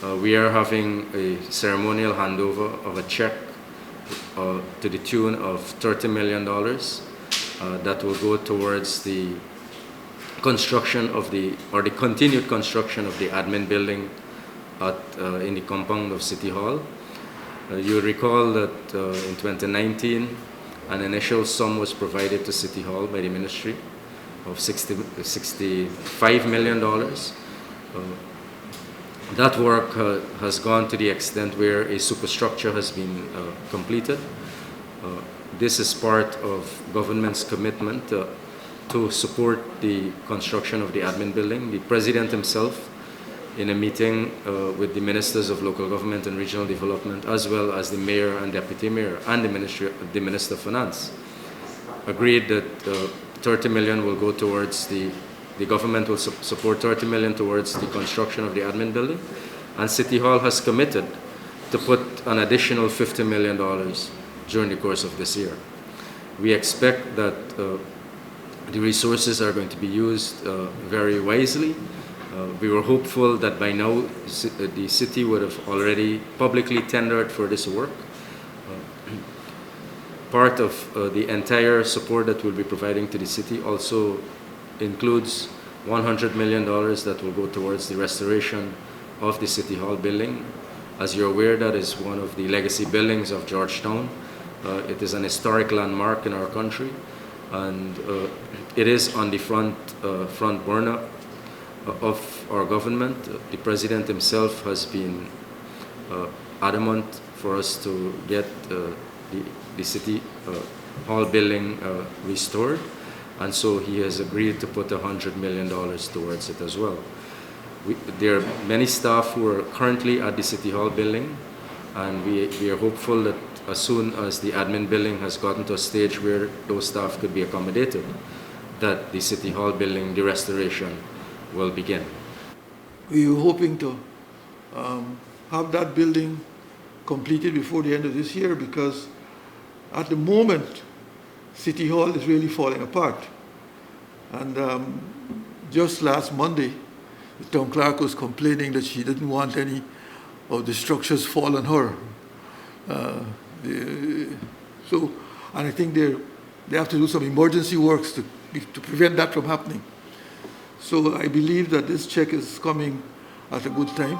We are having a ceremonial handover of a check to the tune of $30 million that will go towards the construction of the continued construction of the admin building in the compound of City Hall. You recall that in 2019, an initial sum was provided to City Hall by the Ministry of $65 million. That work has gone to the extent where a superstructure has been completed. This is part of government's commitment to support the construction of the admin building. The President himself, in a meeting with the Ministers of Local Government and Regional Development, as well as the Mayor and Deputy Mayor and the Minister of Finance, agreed that 30 million will go towards the government will support 30 million towards the construction of the admin building, and City Hall has committed to put an additional $50 million during the course of this year. We expect that the resources are going to be used very wisely. We were hopeful that by now the city would have already publicly tendered for this work. Part of the entire support that we'll be providing to the city also includes $100 million that will go towards the restoration of the City Hall building. As you're aware, that is one of the legacy buildings of Georgetown. It is an historic landmark in our country, and it is on the front burner of our government. The President himself has been adamant for us to get the City Hall building restored, and so he has agreed to put $100 million towards it as well. There are many staff who are currently at the City Hall building, and we are hopeful that as soon as the admin building has gotten to a stage where those staff could be accommodated, that the City Hall building, the restoration, will begin. We are hoping to have that building completed before the end of this year, because at the moment, City Hall is really falling apart. And just last Monday, the town clerk was complaining that she didn't want any of the structures fall on her. And I think they have to do some emergency works to prevent that from happening. So I believe that this check is coming at a good time.